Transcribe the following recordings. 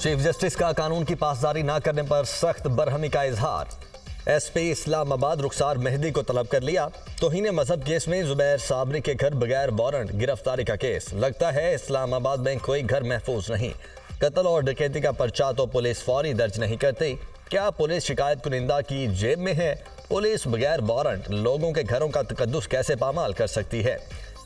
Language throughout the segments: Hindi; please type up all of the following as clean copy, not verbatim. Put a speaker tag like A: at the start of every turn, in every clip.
A: चीफ जस्टिस का कानून की पासदारी न करने पर सख्त बरहमी का इजहार। एसपी इस्लामाबाद रुखसार मेहदी को तलब कर लिया। तौहीन मजहब केस में जुबैर साबरी के घर बगैर वारंट गिरफ्तारी का केस। लगता है इस्लामाबाद में कोई घर महफूज नहीं। कत्ल और डकैती का पर्चा तो पुलिस फौरी दर्ज नहीं करती। क्या पुलिस शिकायत कुनिंदा की जेब में है? पुलिस बगैर वारंट लोगों के घरों का तकद्दुस कैसे पामाल कर सकती है?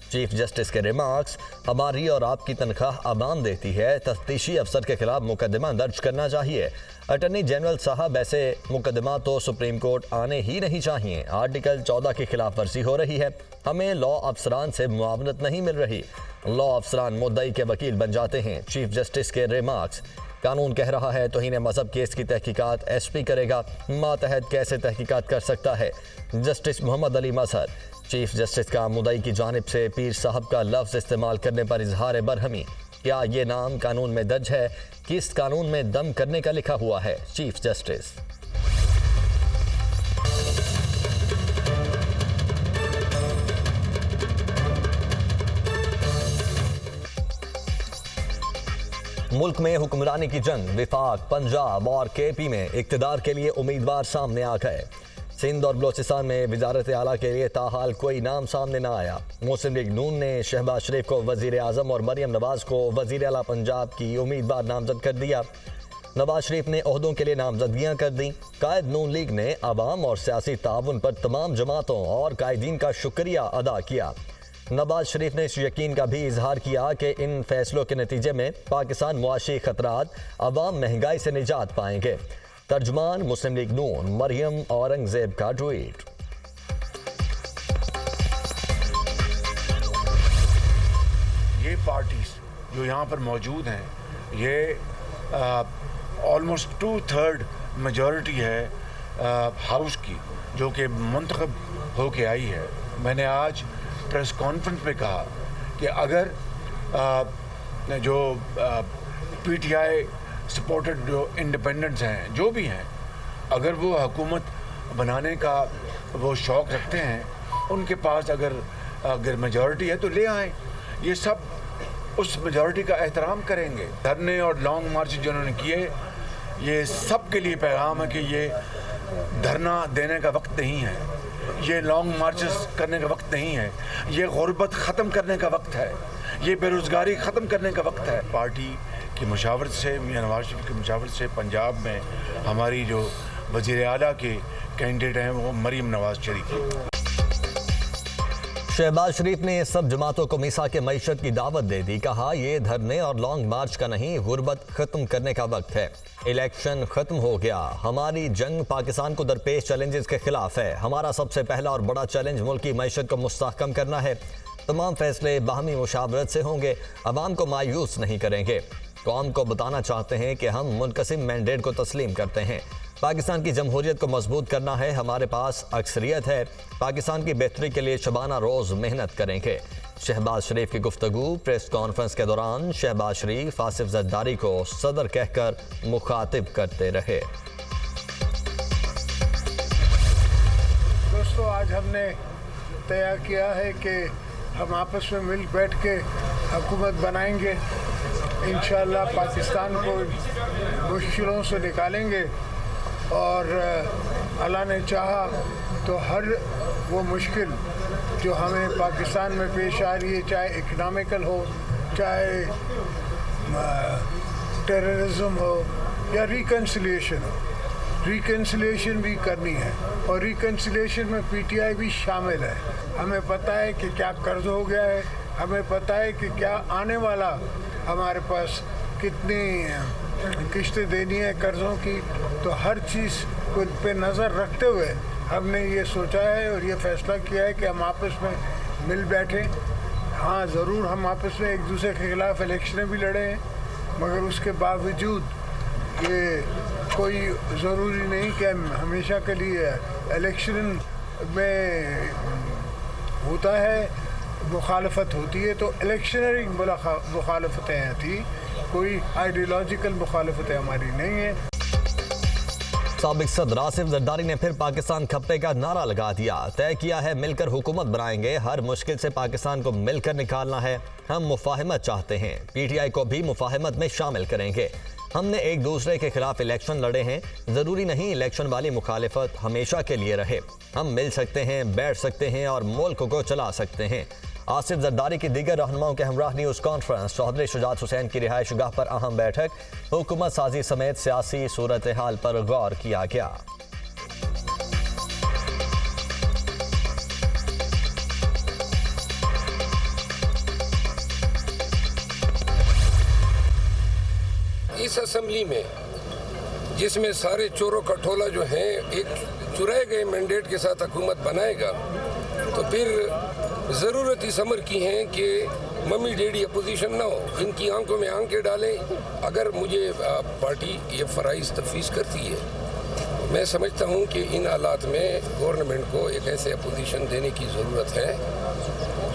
A: चीफ जस्टिस के रिमार्क्स, हमारी और आपकी तनख्वाह आवाम देती है, तफ्तीशी अफसर के खिलाफ मुकदमा दर्ज करना चाहिए। अटॉर्नी जनरल साहब, ऐसे मुकदमा तो सुप्रीम कोर्ट आने ही नहीं चाहिए। आर्टिकल 14 की खिलाफ वर्जी हो रही है। हमें लॉ अफसरान से मुआवनत नहीं मिल रही। लॉ अफसरान मुद्दई के वकील बन जाते हैं। चीफ जस्टिस के रिमार्क्स, कानून कह रहा है तौहीन मजहब केस की तहकीकात एसपी करेगा। मातहत कैसे तहकीकात कर सकता है? जस्टिस मोहम्मद अली मजहर। चीफ जस्टिस का मुद्दई की जानिब से पीर साहब का लफ्ज़ इस्तेमाल करने पर इजहार बरहमी। क्या ये नाम कानून में दर्ज है? किस कानून में दम करने का लिखा हुआ है? Chief justice. मुल्क में हुक्मरानी की जंग, विफाक, पंजाब और केपी में इक्तदार के लिए उम्मीदवार सामने आ गए। सिंध और बलोचिस्तान में वजारत आला के लिए ताहाल कोई नाम सामने न आया। मुस्लिम लीग नून ने शहबाज शरीफ को वजीर आजम और मरियम नवाज को वजीर आला पंजाब की उम्मीदवार नामजद कर दिया। नवाज शरीफ ने ओहदों के लिए नामजदगियां कर दी। कायद नून लीग ने अवाम और सियासी ताउन पर तमाम जमातों और कायदीन का शुक्रिया अदा किया। नवाज शरीफ ने इस यकीन का भी इजहार किया कि इन फैसलों के नतीजे में पाकिस्तान मुआशी खतरात, अवाम महंगाई से निजात पाएंगे। तर्जुमान मुस्लिम लीग नून मरियम औरंगजेब का ट्वीट।
B: ये पार्टीज जो यहाँ पर मौजूद हैं, ये ऑलमोस्ट 2/3 मेजॉरिटी है हाउस की, जो कि मुंतखब होके आई है। मैंने आज प्रेस कॉन्फ्रेंस में कहा कि अगर जो पीटीआई सपोर्टेड जो इंडिपेंडेंट्स हैं, जो भी हैं, अगर वो हुकूमत बनाने का वो शौक़ रखते हैं, उनके पास अगर मेजॉरिटी है तो ले आएँ। ये सब उस मेजॉरिटी का एहतराम करेंगे। धरने और लॉन्ग मार्च जिन्होंने किए, ये सब के लिए पैगाम है कि ये धरना देने का वक्त नहीं है, ये लॉन्ग मार्चेस करने का वक्त नहीं है, ये गुर्बत ख़त्म करने का वक्त है, ये बेरोज़गारी ख़त्म करने का वक्त है। पार्टी की मशावरत से, मियां नवाज शरीफ की मशावरत से पंजाब में हमारी जो वज़ीर आला के कैंडिडेट हैं वो मरियम नवाज शरीफ।
A: शहबाज शरीफ ने सब जमातों को मीसा के मईशत की दावत दे दी। कहा, ये धरने और लॉन्ग मार्च का नहीं, गुर्बत ख़त्म करने का वक्त है। इलेक्शन ख़त्म हो गया। हमारी जंग पाकिस्तान को दरपेश चैलेंजेस के खिलाफ है। हमारा सबसे पहला और बड़ा चैलेंज मुल्क की मईशत को मुस्तहकम करना है। तमाम फैसले बाहमी मुशावरत से होंगे। अवाम को मायूस नहीं करेंगे। कौम को बताना चाहते हैं कि हम मुनकसिम मैंडेट को तस्लीम करते हैं। पाकिस्तान की जमहूरियत को मजबूत करना है। हमारे पास अक्सरियत है। पाकिस्तान की बेहतरी के लिए शबाना रोज़ मेहनत करेंगे। शहबाज शरीफ की गुफ्तगू। प्रेस कॉन्फ्रेंस के दौरान शहबाज शरीफ आसिफ जरदारी को सदर कहकर मुखातिब करते रहे।
C: दोस्तों, आज हमने तय किया है कि हम आपस में मिल बैठ के हुकूमत बनाएंगे। इंशाअल्लाह पाकिस्तान को मुश्किलों से निकालेंगे और अल्लाह ने चाहा तो हर वो मुश्किल जो हमें पाकिस्तान में पेश आ रही है, चाहे इकनॉमिकल हो, चाहे टेररिज्म हो या रिकन्सिलिएशन हो, रिकन्सिलिएशन भी करनी है और रिकन्सिलिएशन में पीटीआई भी शामिल है। हमें पता है कि क्या कर्ज हो गया है, हमें पता है कि क्या आने वाला हमारे पास कितनी किस्तें देनी है कर्ज़ों की। तो हर चीज़ को पे नज़र रखते हुए हमने ये सोचा है और ये फ़ैसला किया है कि हम आपस में मिल बैठें। हाँ, ज़रूर हम आपस में एक दूसरे के ख़िलाफ़ इलेक्शनें भी लड़े हैं, मगर उसके बावजूद ये कोई ज़रूरी नहीं कि हमेशा के लिए इलेक्शन में होता है, मुखालफत होती है तो इलेक्शनरी मुखालफतें थी, कोई आइडियोलॉजिकल मुखालफतें हमारी नहीं है।
A: साबिक सदर आसिफ जरदारी ने फिर पाकिस्तान खप्पे का नारा लगा दिया। तय किया है मिलकर हुकूमत बनाएंगे। हर मुश्किल से पाकिस्तान को मिलकर निकालना है। हम मुफाहमत चाहते हैं। पीटीआई को भी मुफाहमत में शामिल करेंगे। हमने एक दूसरे के खिलाफ इलेक्शन लड़े हैं, जरूरी नहीं इलेक्शन वाली मुखालिफत हमेशा के लिए रहे। हम मिल सकते हैं, बैठ सकते हैं और मुल्क को चला सकते हैं। आसिफ जरदारी की दीगर रहनुमाओं के हमरा न्यूज़ कॉन्फ्रेंस, चौधरी शुजात हुसैन की रिहाइश गाह पर अहम बैठक, हुकूमत साजी समेत सियासी सूरत हाल पर गौर किया गया।
D: इस असेंबली में जिसमें सारे चोरों का टोला जो है एक चुराए गए मैंडेट के साथ हुकूमत बनाएगा, तो फिर ज़रूरत इस अमर की है कि मम्मी डैडी अपोजिशन ना हो, इनकी आंखों में आंखें डालें। अगर मुझे पार्टी ये फ़राइज़ तफवीज़ करती है, मैं समझता हूँ कि इन हालात में गवर्नमेंट को एक ऐसे अपोजिशन देने की ज़रूरत है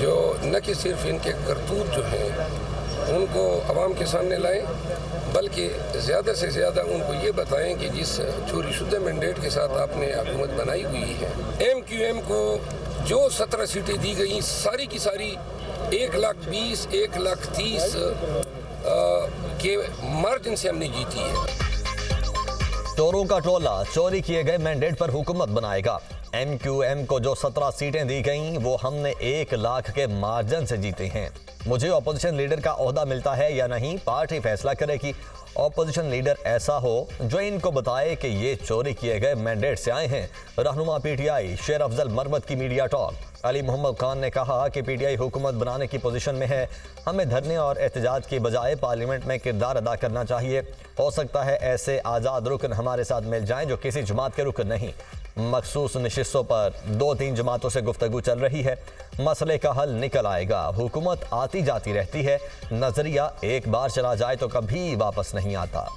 D: जो न कि सिर्फ इनके करतूत जो हैं उनको आवाम के सामने लाएं, बल्कि ज़्यादा से ज़्यादा उनको ये बताएं कि जिस चोरी शुदा मैंडेट के साथ आपने हुकूमत बनाई हुई है, MQM को जो 17 सीटें दी गई सारी की सारी 1,20,000 1,30,000 के मार्जिन से हमने जीती है।
A: चोरों का टोला चोरी किए गए मैंडेट पर हुकूमत बनाएगा। MQM को जो 17 सीटें दी गईं वो हमने 1 लाख के मार्जिन से जीते हैं। मुझे अपोजिशन लीडर का ओहदा मिलता है या नहीं, पार्टी फैसला करेगी। अपोजिशन लीडर ऐसा हो जो इनको बताए कि ये चोरी किए गए मैंडेट से आए हैं। रहनुमा PTI शेर अफजल मरवत की मीडिया टॉक। अली मोहम्मद खान ने कहा कि PTI हुकूमत बनाने की पोजीशन में है, हमें धरने और एहतजाज की बजाय पार्लियामेंट में किरदार अदा करना चाहिए। हो सकता है ऐसे आज़ाद रुकन हमारे साथ मिल जाएं जो किसी जमात के रुकन नहीं। मखसूस नशिस्तों पर 2-3 जमातों से गुफ्तगू चल रही है, मसले का हल निकल आएगा। हुकूमत आती जाती रहती है, नजरिया एक बार चला जाए तो कभी वापस नहीं आता।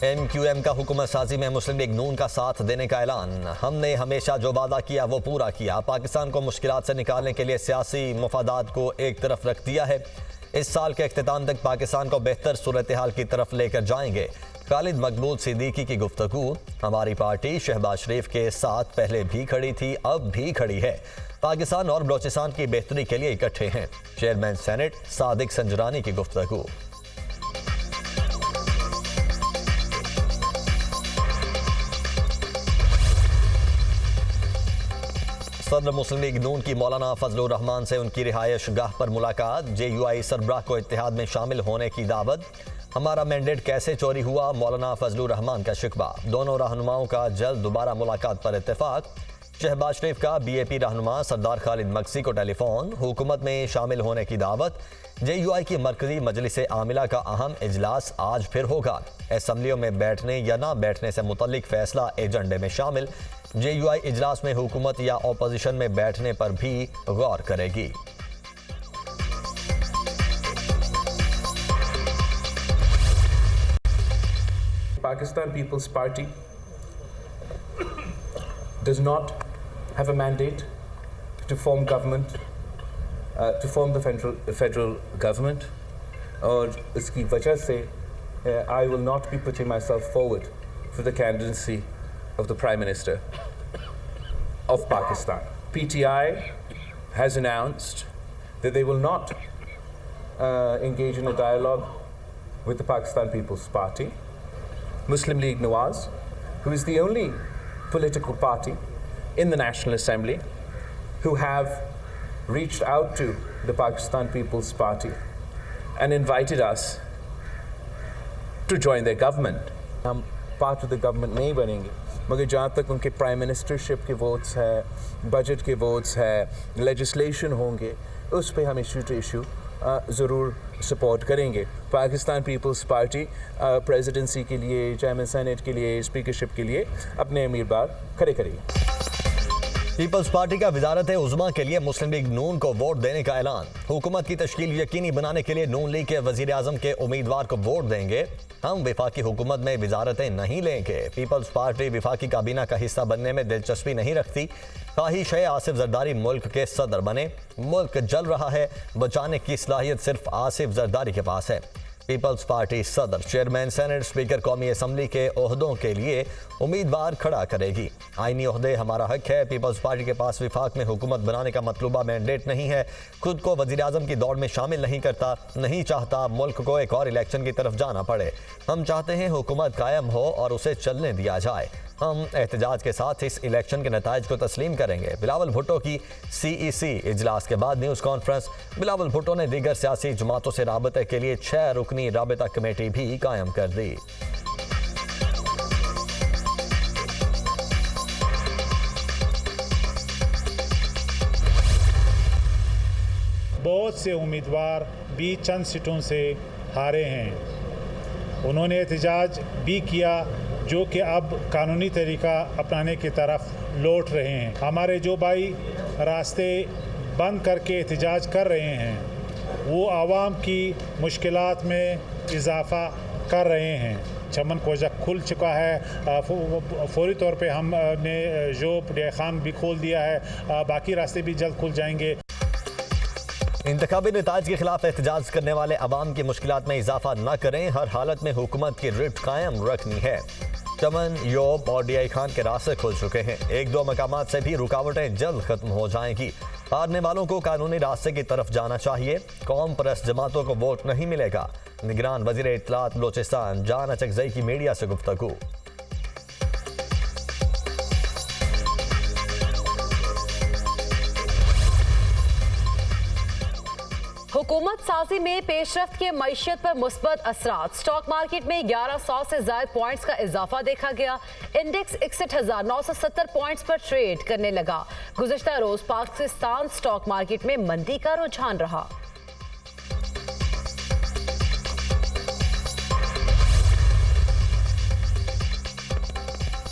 A: MQM का हुकूमत साजी में मुस्लिम लीग नून का साथ देने का ऐलान। हमने हमेशा जो वादा किया वो पूरा किया। पाकिस्तान को मुश्किलात से निकालने के लिए सियासी मफादात को एक तरफ रख दिया है। इस साल के अख्तिताम तक पाकिस्तान को बेहतर सूरत हाल की तरफ लेकर जाएंगे। खालिद मकबूल सिद्दीकी की गुफ्तगू। हमारी पार्टी शहबाज शरीफ के साथ पहले भी खड़ी थी, अब भी खड़ी है। पाकिस्तान और बलोचिस्तान की बेहतरी के लिए इकट्ठे हैं। चेयरमैन सेनेट सादिक संजरानी की गुफ्तगू। सदर मुस्लिम लीग नून की मौलाना फजलुर रहमान से उनकी रिहायश गाह पर मुलाकात। JUI सरबराह को इत्तेहाद में शामिल होने की दावत। हमारा मैंडेट कैसे चोरी हुआ, मौलाना फजलुर रहमान का शिकवा। दोनों रहनुमाओं का जल्द दोबारा मुलाकात पर इत्तेफाक। शहबाज शरीफ का BAP रहनुमा सरदार खालिद मकसी को टेलीफोन। हुकूमत में शामिल होने की दावत। JUI की मरकजी मजलिस आमिला का अहम इजलास आज फिर होगा। असम्बलियों में बैठने या ना बैठने से मुतल्लिक फैसला एजेंडे में शामिल। JUI इजलास में हुकूमत या अपोजिशन में बैठने पर भी गौर करेगी।
E: Pakistan People's Party does not have a mandate to form government, to form the federal government, और इसकी वजह से I will not be putting myself forward for the candidacy of the Prime Minister of Pakistan. PTI has announced that they will not engage in a dialogue with the Pakistan People's Party. Muslim League Nawaz, who is the only political party in the National Assembly who have reached out to the Pakistan People's Party and invited us to join their government. हम part of the government नहीं बनेंगे, मगर जहाँ तक उनके प्राइम मिनिस्टरशिप के वोट्स है, बजट के वोट्स है, लेजिस्लेशन होंगे, उस पर हम इशू टू इशू ज़रूर सपोर्ट करेंगे। पाकिस्तान पीपल्स पार्टी प्रेसिडेंसी के लिए, चेयरमैन सेनेट के लिए, स्पीकरशिप के लिए अपने उम्मीदवार खड़े करेंगे।
A: पीपल्स पार्टी का वजारत उज़्मा के लिए मुस्लिम लीग नून को वोट देने का ऐलान। हुकूमत की तश्कील यकीनी बनाने के लिए नून लीग के वज़ीर आज़म के उम्मीदवार को वोट देंगे। हम विफाकी हुकूमत में वजारतें नहीं लेंगे। पीपल्स पार्टी विफाकी काबीना का हिस्सा बनने में दिलचस्पी नहीं रखती। ख्वाहिश है आसिफ जरदारी मुल्क के सदर बने। मुल्क जल रहा है, बचाने की सलाहियत सिर्फ आसिफ जरदारी के पास है। पीपल्स पार्टी सदर, चेयरमैन, सेनेट, स्पीकर कौमी असम्बली के ओहदों के लिए उम्मीदवार खड़ा करेगी। आईनी ओहदे हमारा हक है। पीपल्स पार्टी के पास विफाक में हुकूमत बनाने का मतलूबा मैंडेट नहीं है। खुद को वज़ीर आज़म की दौड़ में शामिल नहीं करता, नहीं चाहता मुल्क को एक और इलेक्शन की तरफ जाना पड़े। हम चाहते हैं हुकूमत कायम हो और उसे चलने दिया जाए। हम एहतजाज के साथ इस इलेक्शन के नताइज को तस्लीम करेंगे। बिलावल भुट्टो की CEC इजलास के बाद न्यूज़ कॉन्फ्रेंस। बिलावल भुट्टो ने दीगर सियासी जमातों से राबते के लिए 6 रुकनी राबता कमेटी भी कायम कर दी।
F: बहुत से उम्मीदवार भी चंद सीटों से हारे हैं। उन्होंने एहतजाज भी किया, जो कि अब कानूनी तरीका अपनाने की तरफ लौट रहे हैं। हमारे जो भाई रास्ते बंद करके एहतजाज कर रहे हैं, वो आवाम की मुश्किलात में इजाफा कर रहे हैं। चमन कोजा खुल चुका है, फौरी तौर पे हमने जो खान भी खोल दिया है, बाकी रास्ते भी जल्द खुल जाएंगे।
A: इंतखाबी नताज के खिलाफ एहतजाज करने वाले अवाम की मुश्किलात में इजाफा न करें। हर हालत में हुकूमत की रिट कायम रखनी है। चमन, योब और DI खान के रास्ते खुल चुके हैं। 1-2 मकामात से भी रुकावटें जल्द खत्म हो जाएंगी। हारने वालों को कानूनी रास्ते की तरफ जाना चाहिए। कौम परस्त जमातों को वोट नहीं मिलेगा। निगरान वज़ीर इत्तलात बलोचिस्तान जान अचकजई की मीडिया से गुफ्तगू।
G: हुकूमत साजी में पेशरफ्त के मईशत पर मुस्बत असरात। स्टॉक मार्केट में 1100 से ज्यादा पॉइंट्स का इजाफा देखा गया। इंडेक्स 61,970 पॉइंट्स पर ट्रेड करने लगा। गुज़श्ता रोज पाकिस्तान स्टॉक मार्केट में मंदी का रुझान रहा।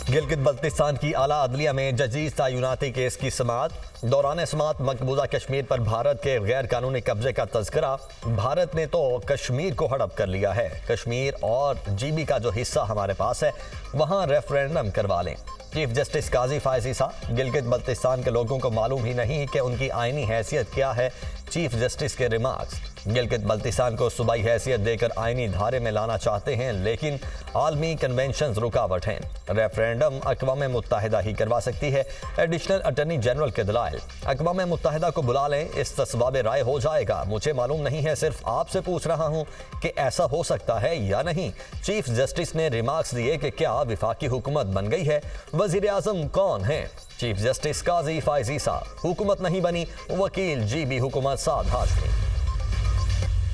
A: गिलगित बल्तिस्तान की आला अदलिया में जजीज तायुनाती केस की समाअत। दौरान समाअत मकबूजा कश्मीर पर भारत के गैर कानूनी कब्जे का तज़किरा। भारत ने तो कश्मीर को हड़प कर लिया है। कश्मीर और GB का जो हिस्सा हमारे पास है, वहाँ रेफरेंडम करवा लें। चीफ जस्टिस काजी फायज ईसा, गिलगित बल्तिस्तान के लोगों को मालूम ही नहीं कि उनकी आईनी हैसियत क्या है। चीफ जस्टिस के रिमार्क्स। गिलगित बल्तिस्तान को सूबाई हैसियत देकर आईनी धारे में लाना चाहते हैं, लेकिन आलमी कन्वेंशन रुकावट हैं। रेफरेंडम अक़वाम मुत्तहिदा ही करवा सकती है। एडिशनल अटर्नी जनरल के दलाइल। अक़वाम मुत्तहिदा को बुला लें, इस तस्वाब राय हो जाएगा। मुझे मालूम नहीं है, सिर्फ आपसे पूछ रहा हूँ कि ऐसा हो सकता है या नहीं। चीफ जस्टिस ने रिमार्क्स दिए कि क्या विफाकी हुकूमत बन गई है? वज़ीर आज़म कौन है? चीफ जस्टिस काजी फायज ईसा। हुकूमत नहीं बनी, वकील GB हुकूमत साद हाशमी।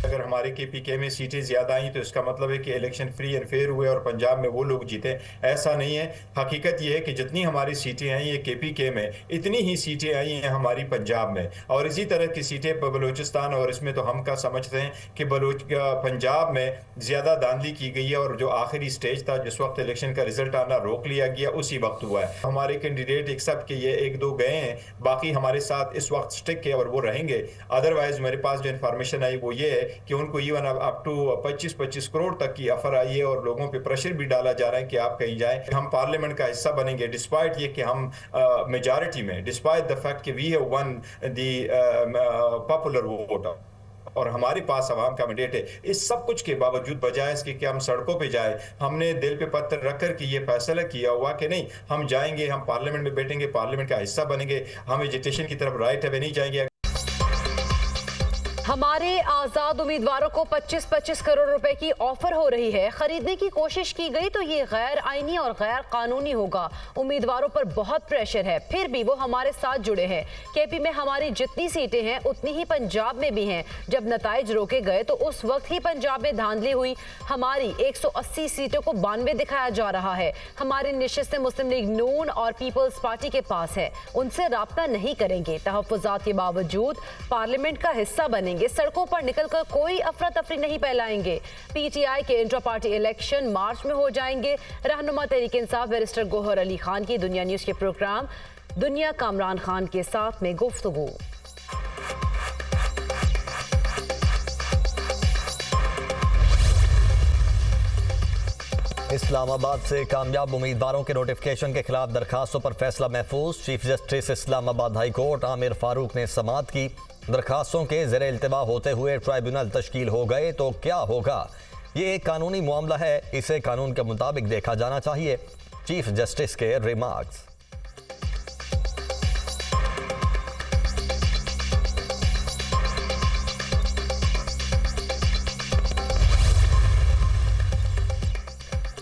H: अगर हमारे KPK में सीटें ज़्यादा आई तो इसका मतलब है कि इलेक्शन फ्री एंड फेयर हुए और पंजाब में वो लोग जीते। ऐसा नहीं है। हकीकत ये है कि जितनी हमारी सीटें आई हैं KPK में, इतनी ही सीटें आई हैं हमारी पंजाब में, और इसी तरह की सीटें बलूचिस्तान, और इसमें तो हम का समझते हैं कि पंजाब में ज़्यादा धांधली की गई है, और जो आखिरी स्टेज था जिस वक्त इलेक्शन का रिजल्ट आना रोक लिया गया, उसी वक्त हुआ है। हमारे कैंडिडेट एक्सेप्ट के ये 1-2 गए हैं, बाकी हमारे साथ इस वक्त स्टिक है और वो रहेंगे। अदरवाइज मेरे पास जो इन्फॉर्मेशन आई वो ये है कि उनको इवन अप टू 25-25 करोड़ तक की ऑफर आई है, और लोगों पे प्रेशर भी डाला जा रहा है कि आप कहीं जाएं। हम पार्लियामेंट का हिस्सा बनेंगे, डिस्पाइट ये कि हम मेजॉरिटी में, डिस्पाइट द फैक्ट कि we have won the popular vote, और हमारे पास आवाम का मैंडेट है। इस सब कुछ के बावजूद, बजाय इसके कि हम सड़कों पे जाए, हमने दिल पे पत्थर रखकर कि ये फैसला किया हुआ कि नहीं, हम जाएंगे, हम पार्लियामेंट में बैठेंगे, पार्लियामेंट का हिस्सा बनेंगे, हम एजुकेशन की तरफ राइट है नहीं जाएंगे।
G: हमारे आजाद उम्मीदवारों को 25-25 करोड़ रुपए की ऑफर हो रही है। खरीदने की कोशिश की गई तो ये गैर आईनी और गैर कानूनी होगा। उम्मीदवारों पर बहुत प्रेशर है, फिर भी वो हमारे साथ जुड़े हैं। KP में हमारी जितनी सीटें हैं उतनी ही पंजाब में भी हैं। जब नताइज रोके गए तो उस वक्त ही पंजाब में धांधली हुई। हमारी 180 सीटों को 92 दिखाया जा रहा है। हमारी निशिस्तें मुस्लिम लीग नून और पीपल्स पार्टी के पास है, उनसे राब्ता नहीं करेंगे। तहफ़्फ़ुज़ात के बावजूद पार्लियामेंट का हिस्सा बनेंगे। सड़कों पर निकलकर कोई अफरा तफरी नहीं फैलाएंगे। PTI के इंट्रा पार्टी इलेक्शन मार्च में हो जाएंगे। रहनुमा तहरीक इंसाफ बैरिस्टर गोहर अली खान की दुनिया न्यूज़ के प्रोग्राम दुनिया कामरान खान के साथ में गुफ्तगू।
A: इस्लामाबाद से कामयाब उम्मीदवारों के नोटिफिकेशन के खिलाफ दरखास्तों पर फैसला महफूज। Chief justice Islamabad high court Aamir Farooq ने समाअत की। दरखास्तों के ज़ेर इल्तिवा होते हुए ट्राइब्यूनल तश्कील हो गए तो क्या होगा? ये एक कानूनी मामला है, इसे कानून के मुताबिक देखा जाना चाहिए। चीफ जस्टिस के रिमार्क्स।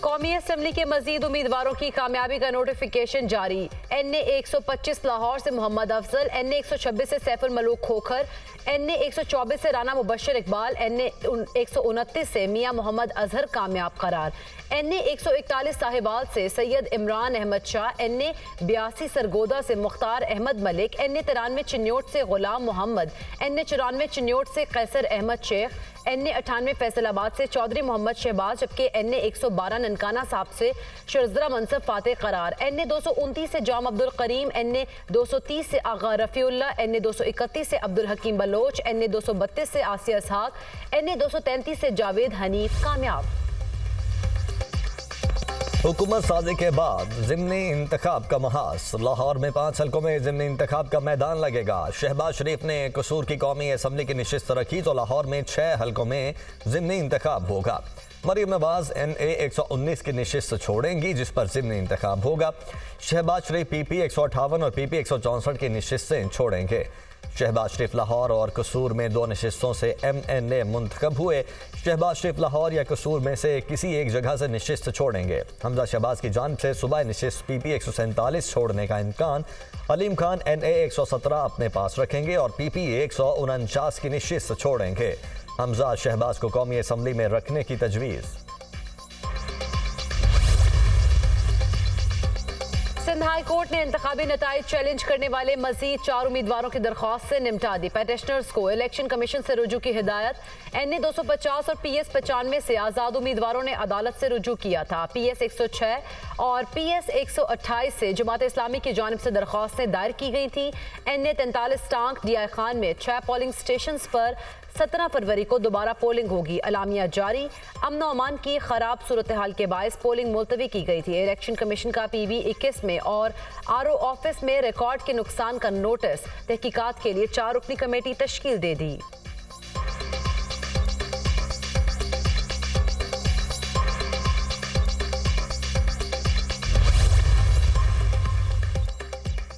G: कौमी असेंबली के मजीद उम्मीदवारों की कामयाबी का नोटिफिकेशन जारी। NA 125 लाहौर से मोहम्मद अफजल, NA 126 से सैफुल मलूक खोखर, NA 124 से राना मुबशर इकबाल, NA 129 से मियां मोहम्मद अजहर कामयाब करार, NA 141 साहिबाल से सैयद इमरान अहमद शाह, NA 82 सरगोदा से मुख्तार अहमद मलिक, NA 93 चिन्योट से गुलाम मोहम्मद, NA 94 चिन्योट से कैसर अहमद शेख, NA 98 फैसलाबाद से चौधरी मोहम्मद शहबाज, जबकि NA 112 ननकाना साहब से शर्जरा मनसब फातेह करार, NA 229 से जाम अब्दुल करीम, NA 230 से आगा रफीउल्ला, NA 231 से अब्दुल हकीम बलोच, NA 232 से आसिया इसहाक, NA 233 से जावेद हनीफ कामयाब।
A: हुकूमत साजी के बाद ज़िमनी इंतखाब का महास। लाहौर में 5 हलकों में ज़िमनी इंतखाब का मैदान लगेगा। शहबाज शरीफ ने कसूर की कौमी असम्बली की नशिस्त रखी तो लाहौर में 6 हलकों में ज़िमनी इंतखाब होगा। मरीम नवाज NA 119 की नशिस्त छोड़ेंगी जिस पर ज़िमनी इंतखाब होगा। शहबाज शरीफ PP 158 और PP 164 की नशिस्तें छोड़ेंगे। शहबाज शरीफ लाहौर और कसूर में 2 नशिस्तों से MNA मुंतखब हुए। शहबाज शरीफ लाहौर या कसूर में से किसी एक जगह से नशिस्त छोड़ेंगे। हमजा शहबाज की जानिब से सुबह नशिस्त PP 147 छोड़ने का इम्कान। अलीम खान NA 117 अपने पास रखेंगे और PP 149 की नशिस्त छोड़ेंगे। हमजा शहबाज को कौमी असम्बली में रखने की तजवीज़।
G: सिंध हाई कोर्ट ने इंतखाबी नताइज चैलेंज करने वाले मजीद 4 उम्मीदवारों की दरख्वास्त से निपटा दी। पेटिशनर्स को इलेक्शन कमीशन से रुजू की हिदायत। NA 250 और PS 95 से आज़ाद उम्मीदवारों ने अदालत से रुजू किया था। PS 106 और PS 128 से जमात इस्लामी की जानिब से दरख्वास्तें दायर की गई थी। NA 43 टांक DI खान में 6 पोलिंग स्टेशन पर 17 फरवरी को दोबारा पोलिंग होगी। अलामिया जारी। अमन अमान की खराब सूरत हाल के बायस पोलिंग मुलतवी की गई थी। इलेक्शन कमीशन का PV 21 में और RO ऑफिस में रिकॉर्ड के नुकसान का नोटिस। तहकीकात के लिए 4 रुकनी कमेटी तश्कील दे दी।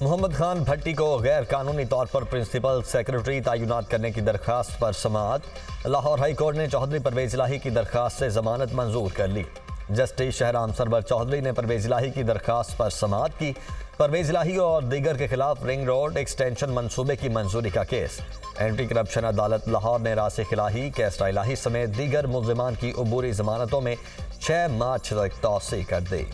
A: मोहम्मद खान भट्टी को गैर कानूनी तौर पर प्रिंसिपल सेक्रेटरी तैनात करने की दरख्वास्त पर समाअत। लाहौर हाई कोर्ट ने चौधरी परवेज इलाही की दरख्वास्त से जमानत मंजूर कर ली। जस्टिस शहराम सरवर चौधरी ने परवेज इलाही की दरख्वास्त पर समाअत की। परवेज इलाही और दीगर के खिलाफ रिंग रोड एक्सटेंशन मंसूबे की मंजूरी का केस। एंटी करप्शन अदालत लाहौर ने रासिक इलाही, कैसरा इलाही समेत दीगर मुल्जिमान की अबूरी जमानतों में 6 मार्च तक तौसी कर दी।